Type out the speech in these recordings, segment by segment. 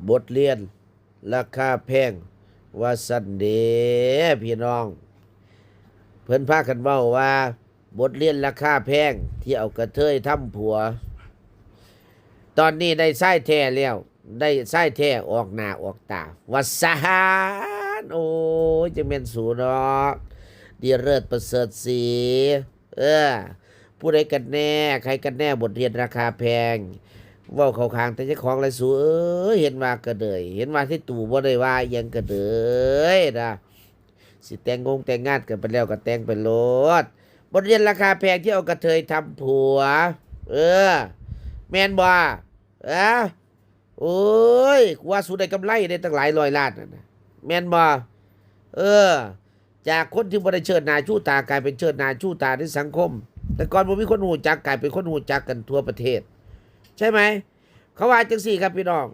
บทเรียนราคาแพงว่าสันเดพี่น้องเพิ่นพากันเว้าว่าบทเรียนราคาแพงที่เอากระเทยทำผัวตอนนี้ได้ไส้แท้แล้วได้ไส้แท้ออกหน้าออกตาว่าซานโอ้ยจะเป็นสูเนาะดีเลิศประเสริฐศรีเออผู้ใดกันแน่ใครกันแน่บทเรียนราคาแพงเว้าเข้าข้างแต่เจ้าของไรสูเห็นว่ากระเดยเห็นว่าที่ตู่บ่ได้ว่ายังกระเดยนะสิแต่งงานกันไปแล้วก็แต่งไปโลดบทเรียนราคาแพงที่เอากระเทยทำผัวเออแม่นบ่เอ้าโอ้ยกูว่าสูได้กำไรได้ตั้งหลายร้อยล้านนั่นน่ะแม่นบ่เออจากคนที่บ่ได้เชิดหน้าชู้ตากลายเป็นเชิดหน้าชู้ตาในสังคมแต่ก่อนบ่มีคนรู้จักกลายเป็นคนรู้จักกันทั่วประเทศใช่ไหมเขาว่าจังสี่ครับพี่น้อง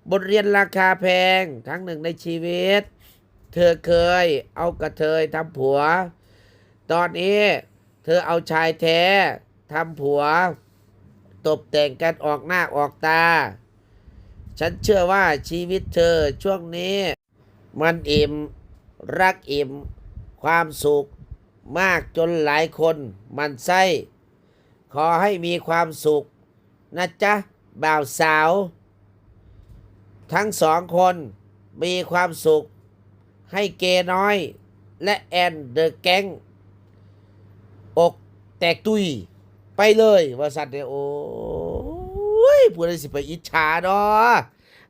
บทเรียนราคาแพงครั้งหนึ่งในชีวิตเธอเคยเอากระเทยทำผัวตอนนี้เธอเอาชายแท้ทำผัวตบแต่งกันออกหน้าออกตาฉันเชื่อว่าชีวิตเธอช่วงนี้มันอิ่มรักอิ่มความสุขมากจนหลายคนมันไส้ขอให้มีความสุขนะจ๊ะบ่าวสาวทั้งสองคนมีความสุขให้เกน้อยและแอนเดอะแก๊งอกแตกตุยไปเลยว่าสัตว์เนี่ยโอ้ยผู้ใดสิไปอิจฉาเนาะ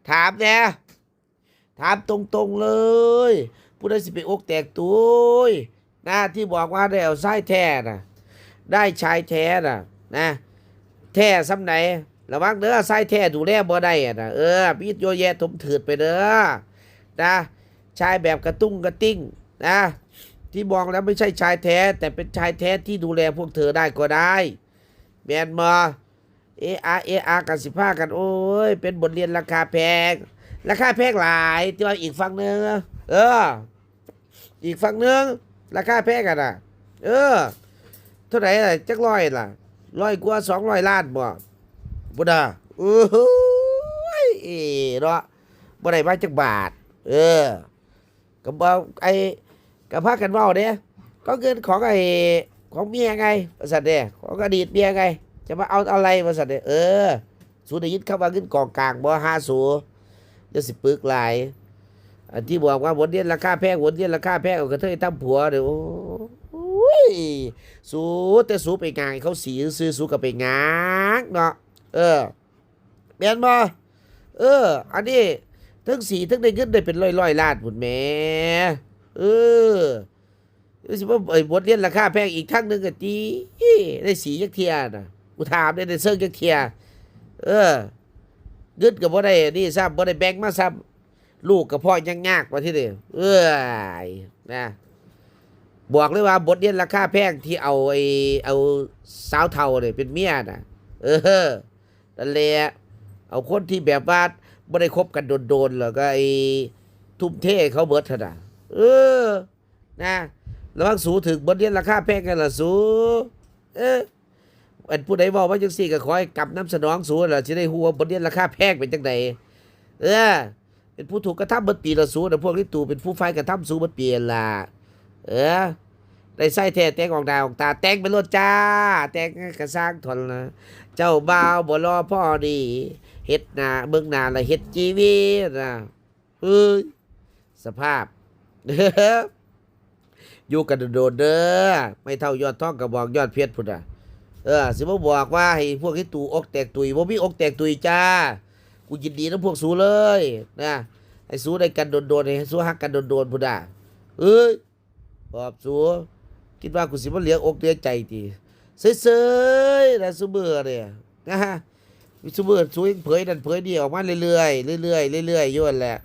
ถามแน่ถามตรงๆเลยผู้ใดสิไปอกแตกตุยนะที่บอกว่าได้เอาไส้แท้น่ะได้ชายแท้น่ะนะแท้ซ้ำไหนระวังเด้อไส้แท้ดูแลบ่ได้อ่ะนะพีดโยแยถมถืดไปเด้อนะชายแบบกระตุ้งกระติ้งนะที่มองแล้วไม่ใช่ชายแท้แต่เป็นชายแท้ที่ดูแลพวกเธอได้ก็ได้แมนมอเออากัน15กันโอ้ยเป็นบทเรียนราคาแพงราคาแพงหลายที่ว่าอีกฝั่งนึงอีกฝั่งนึงราคาแพงกันอ่ะเท่าไหร่ล่ะจักร้อยล่ะ100 กว่า200 ล้านบ่บ่ดายเนาะบ่ได้มาจักบาทก็บ่ก็พากันเว้าเด้ก็เงินของของเมียไงว่าซั่นเด้ของอดีตเมียไงจะมาเอาอะไรว่าซั่นเด้สูได้ยินคำว่าเงินกองกลางบ่หาสูอย่าสิปึกหลายอันที่บอกว่าบทเรียนราคาแพงบทเรียนราคาแพงเอากระเทยทำผัวเด้อโอ้ยสูแต่สูไปงานเขาสีซื้อสูก็ไปงานเนาะแม่นบ่อันนี้ทั้งสีทั้งได้เงินได้เป็นร้อยล้านพุ่นแหมเออสิว่าบทเรียนราคาแพงอีกทั้งหนึงก็ตีได้สีจักเที่ยน่ะกูถามได้เซิงจักเที่ยเงินก็บ่ได้นี่ซ้ำบ่ได้แบ่งมาซ้ำลูกก็พ่อยังยากกว่าที่นี่นะบอกเลยว่าบทเรียนราคาแพงที่เอาสาวเฒ่าเนี่ยเป็นเมียน่ะนั่นแหละเอาคนที่แบบว่าบ่ได้คบกันโดนๆแล้วก็ทุ่มเทเขาเบิดเท่าน่ะนะระวังสูถึงบทเรียนราคาแพงกันล่ะสูอันผู้ใดเว้าว่าจังซี่ก็ขอให้กลับน้ำสนองสูล่ะสิได้ฮู้ว่าบทเรียนราคาแพงเป็นจังไดเป็นผู้ถูกกระทำเบิดปีละสูแต่พวกนี้ตู่เป็นผู้ฝ่ายกระทำสูเบิดปีล่ะได้ไส้แท้แต่งออกดาออกตาแต่งไปโลดจ้าแต่งกระสร้างทนนะเจ้าบ่าวบ่รอพ่อดีเฮ็ดหน้าเบิ่งหน้าละเฮ็ดชีวิตนะสภาพอยู่กันโดดเด้อไม่เท่ายอดทองกระบอกยอดเพชรพุ่นน่ะสิบ่บอกว่าให้พวกที่ตู่อกแตกตุยบ่มีอกแตกตุยจ้ากูยินดีนะพวกสูเลยนะให้สูได้กันโดนๆให้สูฮักกันโดนๆพุ่นน่ะบอบสูคิดว่ากูสิบ่เหลืออกเหลือใจติเซยๆนะซุมื้อเนี่ยนะฮะซุมื้อสูยังเผยนั่นเผยนี่ออกมาเรื่อยๆเรื่อยๆเรื่อยๆอยู่นั่นแหละ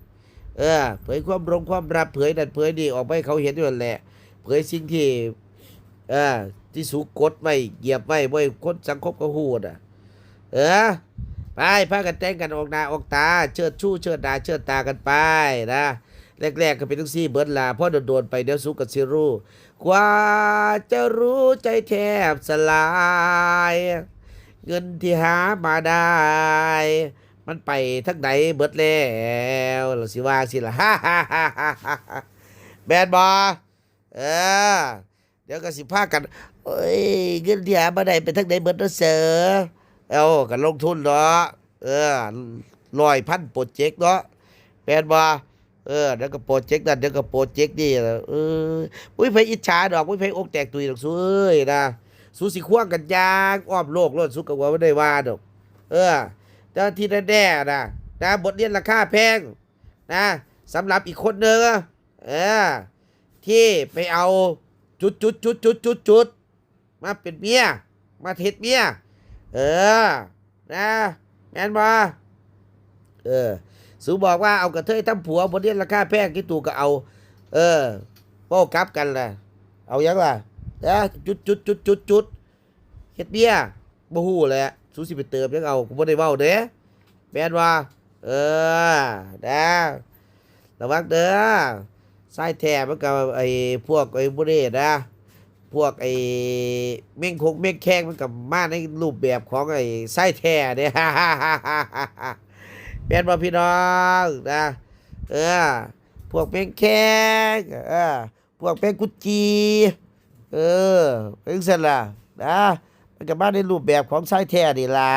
เผยความลับเผยนั่นเผยนี่ออกไปให้เขาเห็นอยู่นั่นแหละเผยสิ่งที่ที่สูกดไว้เหยียบไว้บ่ให้คนสังคมเขาฮู้น่ะไปพากันแต่งกันออกหน้าออกตาเชิดชู้เชิดหน้าเชิดตากันไปนะแรกๆก็เป็นจังซี่เบิดล่ะพอโดนๆไปเดี๋ยวสู้ก็สิรู้กว่าจะรู้ใจแทบสลายเงินที่หามาได้ มันไปทั้งไหนเบิดแล้วเราสิว่าสิล่ะ ฮ่าฮ่าฮ่าฮ่าฮ่าแบนบอเออเดี๋ยวก็สิพากันเอ้ยเงินที่หามาได้ไปทั้งไหนเบิดแล้วเสือเอากันลงทุนเนาะเออ100,000โปรเจกต์เนาะแบนบอเดี๋ยวก็โปรเจกต์นั่นเดี๋ยวก็โปรเจกต์นี่อุ้ยไผอิจฉาดอกอุ้ยไผอกแตกตุยดอกสู้เอ้ยนะสู้สิควงกันยางอ้อมโลกโลดสู้กับว่าไม่ได้ว่าดอกแต่ที่แน่ๆนะบทเรียนราคาแพงนะสำหรับอีกคนหนึ่งที่ไปเอาจุดมาเป็นเมียมาเท็ดเมียนะแม่นบ่สูบอกว่าเอากระเทยทำผัวบทเรียนราคาแพงกี่ตูก็เอาโป้กลับกันแหละเอายังล่ะนะจุดเฮ็ดเมียบ่ฮู้แหละสูสิไปเติมยังเอากูบ่ได้เว้าเด้แม่นว่านะระวังเด้อสายแท้มันก็ไอ้พวกไอ้บ่ได้นะพวกไอ้เม่งคงเม่งแข้งมันก็มาในรูปแบบของไอ้สายแท้เด้ แม่นบ่พี่น้องนะพวกเม่งแข้งพวกแป้งกุจีเป็นซั่นล่ะนะมันก็มาในรูปแบบของสายแท้นี่ล่ะ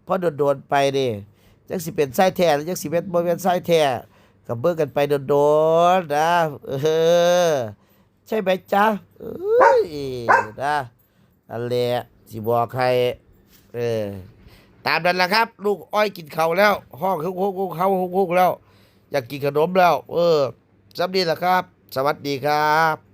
พอโดนๆไปนี่จักสิเป็นสายแท้หรือจักสิเป็นบ่แม่นสายแท้ก็เบิ่งกันไปโดนๆนะใช่ไหมจ๊ะนะนั่นแหละสิบอกใครตามนั้นล่ะครับลูกอ้อยกินข้าวแล้วห้องเขาแล้วอยากกินขนมแล้วสำนี้ล่ะครับสวัสดีครับ